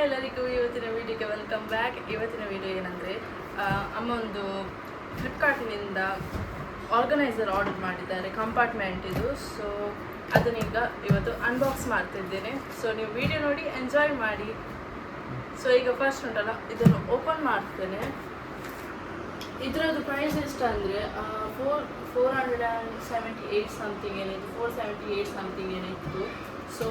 ಎಲ್ಲರಿಗೂ ಇವತ್ತಿನ ವಿಡಿಯೋಗೆ ವೆಲ್ಕಮ್ ಬ್ಯಾಕ್. ಇವತ್ತಿನ ವಿಡಿಯೋ ಏನಂದರೆ, ಅಮ್ಮ ಒಂದು ಫ್ಲಿಪ್ಕಾರ್ಟಿನಿಂದ ಆರ್ಗನೈಸರ್ ಆರ್ಡರ್ ಮಾಡಿದ್ದಾರೆ, ಕಂಪಾರ್ಟ್ಮೆಂಟ್ ಇದು. ಸೊ ಅದನ್ನೀಗ ಇವತ್ತು ಅನ್ಬಾಕ್ಸ್ ಮಾಡ್ತಿದ್ದೇನೆ. ಸೊ ನೀವು ವಿಡಿಯೋ ನೋಡಿ ಎಂಜಾಯ್ ಮಾಡಿ. ಸೊ ಈಗ ಫಸ್ಟ್ ಉಂಟಲ್ಲ, ಇದನ್ನು ಓಪನ್ ಮಾಡ್ತೇನೆ. ಇದರದ್ದು ಪ್ರೈಸ್ ಎಷ್ಟು ಅಂದರೆ 478 ಸಮಥಿಂಗ್ ಏನಿತ್ತು, 478 ಸಮಥಿಂಗ್ ಏನಿತ್ತು. ಸೊ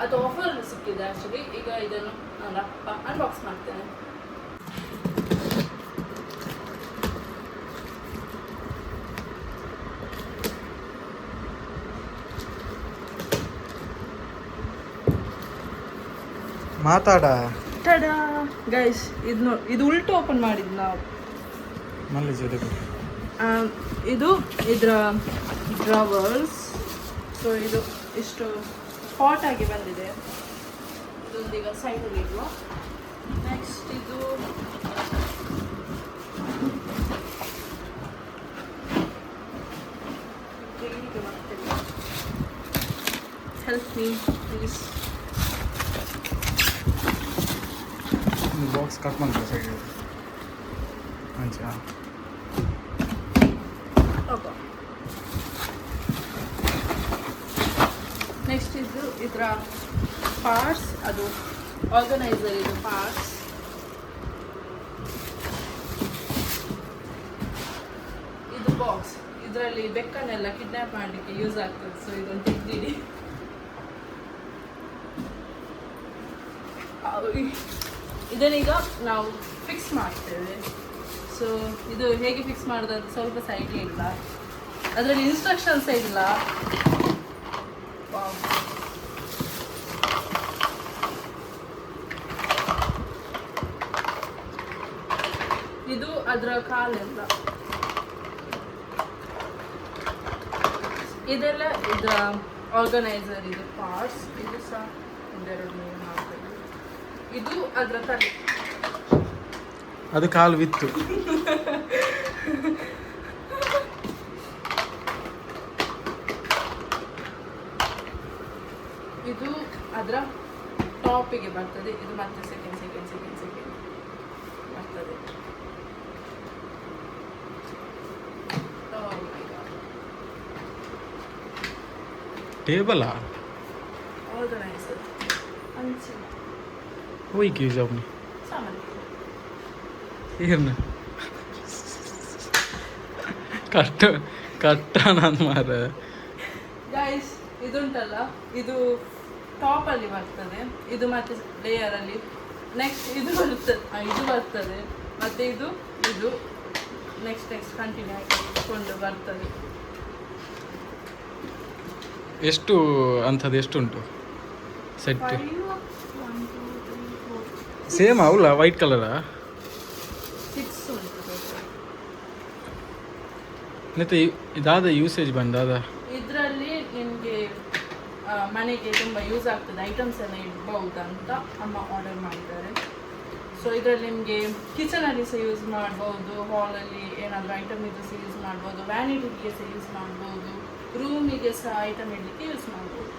ಅದು ಆಫರ್ ಸಿಕ್ಕಿದೆ ಆ್ಯಕ್ಚುಲಿ. ಈಗ ಇದನ್ನು ನಾನು ಅನ್ಬಾಕ್ಸ್ ಮಾಡ್ತೇನೆ. ಮಾತಾಡ ಟಡಾ ಗೈಸ್, ಇದು ಉಲ್ಟು ಓಪನ್ ಮಾಡಿದ್ದು ನಾವು. ಇದು ಇದರ ಡ್ರಾವರ್ಸ್. ಸೊ ಇದು ಇಷ್ಟು ಹಾಟ್ ಆಗಿ ಬಂದಿದೆ. ಇದೊಂದೀಗ ಸೈಡಲ್ಲಿ ಇರುವ. ನೆಕ್ಸ್ಟ್ ಇದು help me please. Box cut ಮಾಡ್ತಾರೆ ಸೈಡ್ ಮಂಚ. ನೆಕ್ಸ್ಟ್ ಇದು ಇದರ ಪಾರ್ಟ್ಸ್, ಅದು ಆರ್ಗನೈಸರ್ ಇದು ಪಾರ್ಟ್ಸ್. ಇದು ಬಾಕ್ಸ್, ಇದರಲ್ಲಿ ಬೆಕ್ಕನ್ನೆಲ್ಲ ಕಿಡ್ನಾಪ್ ಮಾಡಲಿಕ್ಕೆ ಯೂಸ್ ಆಗ್ತದೆ. ಸೊ ಇದೊಂದು ತೆಗ್ದಿಡಿ. ಇದನ್ನೀಗ ನಾವು ಫಿಕ್ಸ್ ಮಾಡ್ತೇವೆ. ಸೊ ಇದು ಹೇಗೆ ಫಿಕ್ಸ್ ಮಾಡೋದು ಅಂತ ಸ್ವಲ್ಪ ಸಹ ಐಡಿಯಾ ಇಲ್ಲ, ಅದರಲ್ಲಿ ಇನ್ಸ್ಟ್ರಕ್ಷನ್ಸೇ ಇಲ್ಲ. ಇದು ಅದರ ಕಾಲೆಲ್ಲ, ಇದೆಲ್ಲ ಇದರ ಆರ್ಗನೈಸರ್ ಇದು ಪಾರ್ಟ್ಸ್. ಇದು ಸಹ ಒಂದೆರಡು ಮೂರು ನಾಲ್ಕು. ಇದು ಅದರ ತಲೆ, ಅದು ಕಾಲು ವಿತ್ತು. ಇದು ಅದರ ಟಾಪಿಗೆ ಬರ್ತದೆ. ಇದು ಮತ್ತೆ ಸೆಕೆಂಡ್ ಬರ್ತದೆ. ಟೇಬಲಾ ಆರ್ಗನೈಸರ್ ಅಂಚೆ वही की जब नहीं इरना ಕಟ್ಟ ನಾನು ಮಾರ. ಗೈಸ್ ಇದುಂಟಲ್ಲ, ಇದು ಟಾಪಲ್ಲಿ ಬರ್ತದೆ. ಇದು ಮತ್ತೆ ಲೇಯರಲ್ಲಿ ನೆಕ್ಸ್ಟ್ ಇದು ಬರ್ತದೆ ಮತ್ತೆ ಇದು ನೆಕ್ಸ್ಟ್ ಕಂಟಿನ್ಯೂ ಆಗಿಕೊಂಡು ಬರ್ತದೆ. ಎಷ್ಟು ಅಂಥದ್ದು ಎಷ್ಟುಂಟು ಸೆಟ್? ಸೇಮ್ ಅವಲ್ಲ ವೈಟ್ ಕಲರಾ? 6 ಉಂಟು. ಮತ್ತೆ ಇದಾದ ಯೂಸೇಜ್ ಬಂದಾದ ಇದರಲ್ಲಿ ನಿಮಗೆ ಮನೆಗೆ ತುಂಬ ಯೂಸ್ ಆಗ್ತದೆ, ಐಟಮ್ಸ್ ಎಲ್ಲ ಇಡ್ಬೋದು ಅಂತ ಅಮ್ಮ ಆರ್ಡರ್ ಮಾಡಿದ್ದಾರೆ. ಸೊ ಇದರಲ್ಲಿ ನಿಮಗೆ ಕಿಚನಲ್ಲಿ ಸಹ ಯೂಸ್ ಮಾಡ್ಬೋದು, ಹಾಲಲ್ಲಿ ಏನಾದರೂ ಐಟಮ್ ಇದು ಸಹ ಯೂಸ್ ಮಾಡ್ಬೋದು, ವ್ಯಾನಿಟಿಗೆ ಸಹ ಯೂಸ್ ಮಾಡ್ಬೋದು, ರೂಮಿಗೆ ಸಹ ಐಟಮ್ ಇಡಲಿಕ್ಕೆ ಯೂಸ್ ಮಾಡ್ಬೋದು.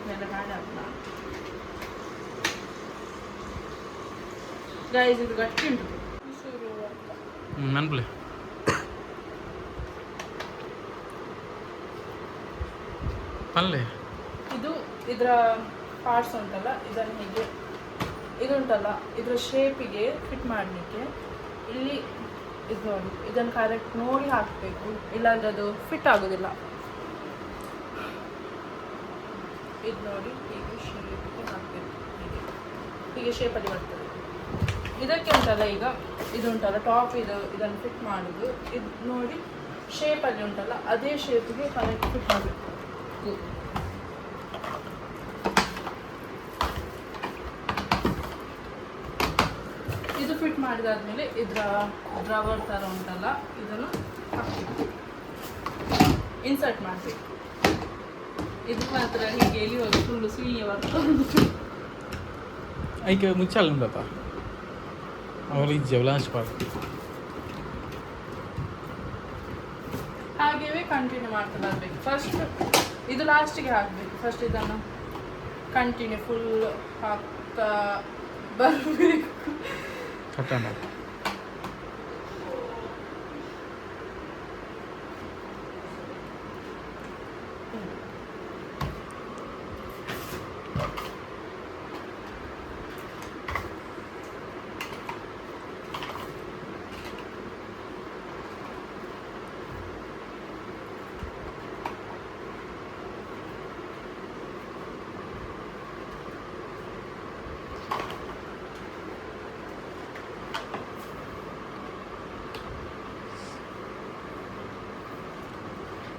ಮೇಲೆ ಮಾಡಲ್ಲ ಗೈಸ್, ಇದು ಗಟ್ಟಿ ಉಂಟು. ನನ್ಪ್ಲೆ ಪಲ್ಲೆ ಇದು ಇದರ ಪಾರ್ಟ್ಸ್ ಉಂಟಲ್ಲ, ಇದನ್ನು ಹೀಗೆ ಇದುಂಟಲ್ಲ, ಇದರ ಶೇಪಿಗೆ ಫಿಟ್ ಮಾಡಲಿಕ್ಕೆ ಇಲ್ಲಿ ಇದು ನೋಡಿ, ಇದನ್ನು ಕರೆಕ್ಟ್ ನೋಡಿ ಹಾಕಬೇಕು, ಇಲ್ಲಾಂದ್ರೆ ಅದು ಫಿಟ್ ಆಗೋದಿಲ್ಲ. ಇದು ನೋಡಿ ಹೀಗೆ ಶೇಪಿಗೆ ಹಾಕಬೇಕು, ಹೀಗೆ ಶೇಪಲ್ಲಿ ಬರ್ತದೆ. ಇದಕ್ಕೆ ಉಂಟಲ್ಲ, ಈಗ ಇದು ಉಂಟಲ್ಲ ಟಾಪ್, ಇದನ್ನು ಫಿಟ್ ಮಾಡೋದು. ಇದು ನೋಡಿ ಶೇಪಲ್ಲಿ ಉಂಟಲ್ಲ, ಅದೇ ಶೇಪಿಗೆ ಕರೆಕ್ಟ್ ಫಿಟ್ ಮಾಡಬೇಕು. ಇದು ಫಿಟ್ ಮಾಡಿದಾದ್ಮೇಲೆ ಇದರ ಡ್ರಾವರ್ ಥರ ಉಂಟಲ್ಲ, ಇದನ್ನು ಹಾಕಬೇಕು, ಇನ್ಸರ್ಟ್ ಮಾಡಬೇಕು. ಇದು ಮಾತ್ರ ಹೀಗೆ ಎಲ್ಲಿವಾಗ ಫುಲ್ಲು ಸುಯ್ಯ ಬರ್ತದೆ. ಐಕೆ ಮುಚ್ಚಾಲ ಉಂಟಪ್ಪ ಅವಳು ಇಜ್ಜೆ ಲಾಸ್ಟ್ ಪಾರ್ಟ್. ಹಾಗೆಯೇ ಕಂಟಿನ್ಯೂ ಮಾಡ್ತಾ ಬರಬೇಕು. ಫಸ್ಟ್ ಇದು ಲಾಸ್ಟಿಗೆ ಹಾಕಬೇಕು. ಫಸ್ಟ್ ಇದನ್ನು ಕಂಟಿನ್ಯೂ ಫುಲ್ ಹಾಕ್ತಾ ಬರಬೇಕು. ಕಟ್ಟಣ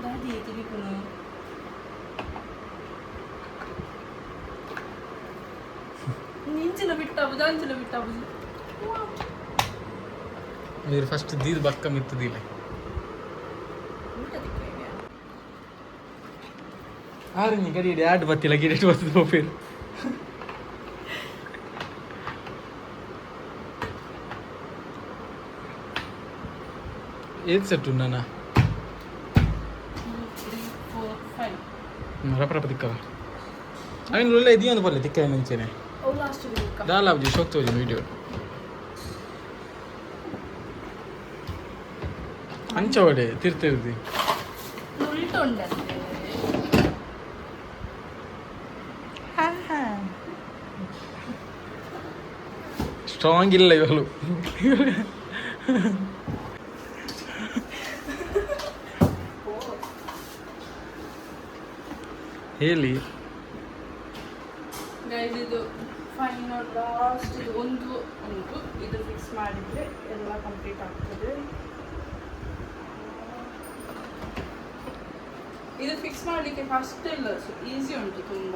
ದಾದಿ ತಿರುಗುನು ನಿಂಚಿನ ಬಿಟ್ಟಾಬು ದಾಂಚಿನ ಬಿಟ್ಟಾಬು మీరు ఫస్ట్ దీది బక్క మిత్తుదీలే ఆరు నీ గడి యాడ్ బత్తిల గిరెట్ వస్తుంది పేరు ఏది సెట్ ఉన్నానా ರಪ್ಪ ತಿಕ್ಕವ ಅವನು ಒಳ್ಳೆ ಇದೆಯೋ ಅಂತ ಬರಲಿ ತಿಕ್ಕ ಮುಂಚೆನೆ ದಾಲ ಅಬ್ಜಿ ಶೋಕ್ ತೋಜಿ ವಿಡಿಯೋ ಅಂಚವಡೆ ತಿರ್ತಿರ್ದಿ ಸ್ಟ್ರಾಂಗ್ ಇಲ್ಲ ಇವಳು ಹೇಳಿ ಗೈಸ್ ಇದು ಫೈನಲ್ ಲಾಸ್ಟ್ ಇದು ಒಂದು ಉಂಟು ಇದು ಫಿಕ್ಸ್ ಮಾಡಿದರೆ ಎಲ್ಲ ಕಂಪ್ಲೀಟ್ ಆಗ್ತದೆ. ಇದು ಫಿಕ್ಸ್ ಮಾಡಲಿಕ್ಕೆ ಫಸ್ಟ್ ಇಲ್ಲ ಈಸಿ ಉಂಟು, ತುಂಬ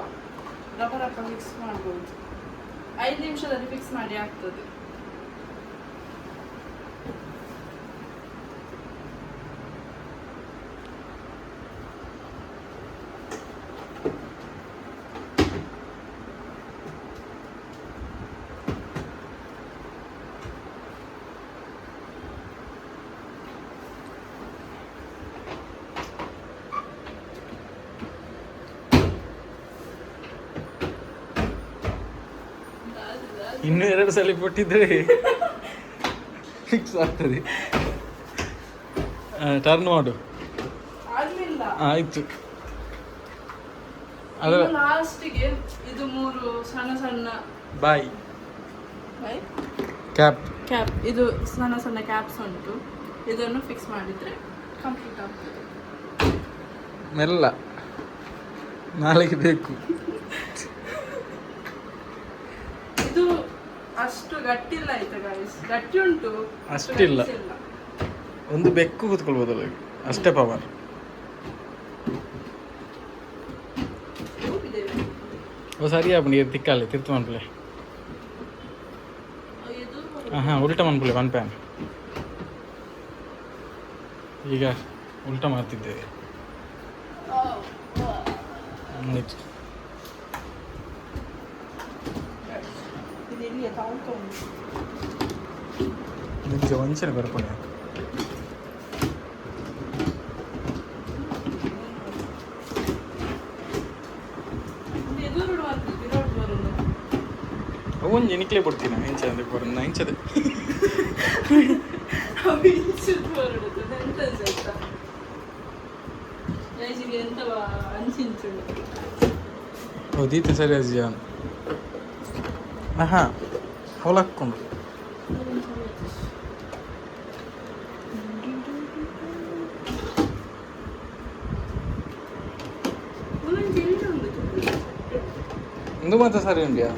ರಪ್ಪ ಫಿಕ್ಸ್ ಮಾಡ್ಬೋದು. 5 ನಿಮಿಷದಲ್ಲಿ ಫಿಕ್ಸ್ ಮಾಡಿ ಆಗ್ತದೆ. ಇನ್ನೂ 2 ಸಲ ಕೊಟ್ಟಿದ್ರೆ ಫಿಕ್ಸ್ ಆಗ್ತದೆ. ಟರ್ನ್ ಮಾಡು. ಆಯ್ತು. ಅದರ ಲಾಸ್ಟಿಗೆ ಇದು 3 ಸಣ್ಣ ಸಣ್ಣ ಬಾಯ್ ಕ್ಯಾಪ್ ಇದು ಸಣ್ಣ ಸಣ್ಣ ಕ್ಯಾಪ್ಸ್ ಉಂಟು. ಇದನ್ನು ಫಿಕ್ಸ್ ಮಾಡಿದ್ರೆ ಕಂಪ್ಲೀಟ್ ಆಗ್ತದೆ. ಮೆಲ್ಲ ನಾಳೆಗೆ ಬೇಕು. ಇದು ಅಷ್ಟು ಗಟ್ಟಿಲ್ಲ ಆಯ್ತಾ ಗಾಯ್ಸ್, ಗಟ್ಟಿ ಉಂಟು ಅಷ್ಟಿಲ್ಲ. ಒಂದು ಬೆಕ್ಕು ಕೂತ್ಕೊಳ್ಬೋದಲ್ಲ, ಅಷ್ಟೇ ಪವರ್. ಓ ಸರಿ ಆಪಣಿ ತಿಕ್ಕಾಲೆ ತಿರ್ತು ಮನ್ಪಲೆ. ಹಾಂ ಉಲ್ಟ ಮನ್ಪಲೆ ಒನ್ ಪ್ಯಾನ್. ಈಗ ಉಲ್ಟ ಮಾಡ್ತಿದ್ದೇವೆ. ಆಯ್ತು. ನಿಜ ವಂಚನೆ ಬರ್ಕೊಳ್ಳಿ. ಒಂದು ಎನಿಕ್ಲೇ ಬಿಡ್ತೀನಿ ಇಂಚ ಅಂದ್ರೆ ಬರೋದು ಇಂಚದೆ ಓದೀತ ಸರಿ ಅಜ್ಜ. ಹಾಂ ಅವಳು ಹಾಕ್ಕೊಂಡು ಇಂದು ಮಾತ್ರ ಸರಿ ಉಂಡ್ಯಾ?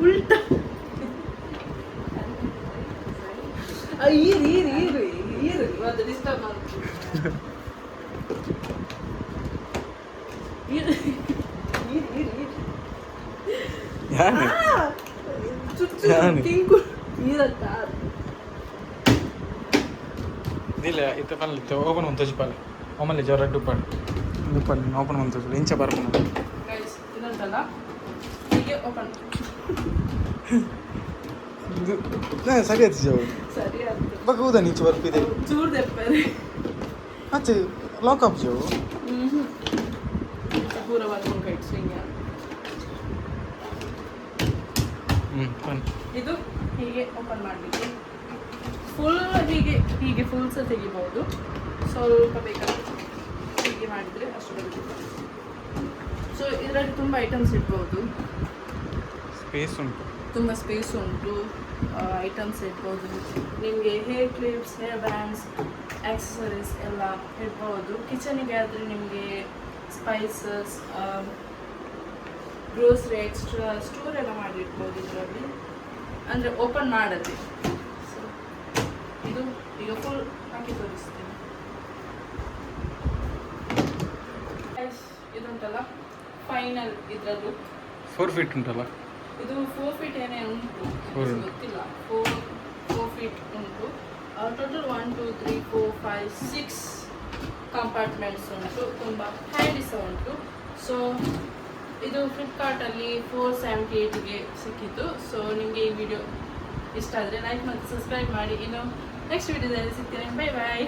ಉಲ್ಟಾ ಈರು ಇವತ್ತು ಡಿಸ್ಟರ್ಬ್ ಮಾಡ್ತೀನಿ. ದಿಲ್ಲ ಇತ್ತು ಪಲ್ಲಿತ್ತು ಓಪನ್ ಒಂದು ತೋಜಿಪಾಲೆ ಒಮ್ಮಲ್ಲಿ ಜೋರ ಡುಪ್ಪಾಳೆ ಡುಪ್ಪಲ್ಲಿ ಓಪನ್ ಒಂದು ತೋಜು ಇಂಚ ಬರ್ಕೊಂಡು ಗೈಸ್ ಇದೊಂದಲ್ಲ ಹೀಗೆ ಓಪನ್ ಇದು ಸರಿ ಆಯ್ತು ಜೋ ಸರಿ ಆಯ್ತು ಬಗ್ಗ ಹೌದಾ ನೀಚೆ ಬರ್ಪಿದೆ ಚೂರು ತೆಪ್ಪದೆ ಆಚೆ ಲಾಕ್ ಅಪ್ ಜೋ ಪೂರ ಬರ್ಕೊಂಡು ಕೈಟ್ ಸ್ವಿಂಗ್ ಬನ್ನಿ ಇದು ಹೀಗೆ ಓಪನ್ ಮಾಡಲಿಕ್ಕೆ ಫುಲ್ ಹೀಗೆ ಫುಲ್ ಸಹ ತೆಗಿಬಹುದು ಸ್ವಲ್ಪ ಬೇಕಾದ್ರೆ ಹೀಗೆ ಮಾಡಿದರೆ ಅಷ್ಟು ಬರುತ್ತೆ ಸೊ ಇದರಲ್ಲಿ ತುಂಬ ಐಟಮ್ಸ್ ಇಡ್ಬೋದು ಸ್ಪೇಸ್ ಉಂಟು ತುಂಬ ಸ್ಪೇಸ್ ಉಂಟು ಐಟಮ್ಸ್ ಇಡ್ಬೋದು ನಿಮಗೆ hair clips hair bands accessories ಎಲ್ಲ ಇಡ್ಬೋದು ಕಿಚನಿಗೆ ಆದರೆ ನಿಮಗೆ ಸ್ಪೈಸಸ್ ಗ್ರೋಸರಿ ಎಕ್ಸ್ಟ್ರಾ ಸ್ಟೋರ್ ಎಲ್ಲ ಮಾಡಿಡ್ಬೋದು ಇದರಲ್ಲಿ ಅಂದರೆ ಓಪನ್ ಮಾಡದೆ ಸೊ ಇದು ಈಗ ಫುಲ್ ಹಾಕಿ ತೋರಿಸ್ತೀನಿ ಇದುಂಟಲ್ಲ ಫೈನಲ್ ಇದರ ಲುಕ್ 4 ಫೀಟ್ ಉಂಟಲ್ಲ ಇದು 4 ಫೀಟ್ ಏನೇ ಉಂಟು Four ಉಂಟು. ಗೊತ್ತಿಲ್ಲ 4 ಫೀಟ್ ಉಂಟು ಟೋಟಲ್ 1 2 3 4 5 6 ಕಂಪಾರ್ಟ್ಮೆಂಟ್ಸ್ ಉಂಟು ತುಂಬ ಹ್ಯಾಂಡಿ ಸಹ ಉಂಟು ಸೊ ಇದು ಫ್ಲಿಪ್ಕಾರ್ಟಲ್ಲಿ 478ಗೆ ಸಿಕ್ಕಿತ್ತು ಸೊ ನಿಮಗೆ ಈ ವಿಡಿಯೋ ಇಷ್ಟ ಆದರೆ ಲೈಕ್ ಮತ್ತು ಸಬ್ಸ್ಕ್ರೈಬ್ ಮಾಡಿ ಇನ್ನು ನೆಕ್ಸ್ಟ್ ವಿಡಿಯೋದಲ್ಲಿ ಸಿಗ್ತೇನೆ ಬೈ ಬಾಯ್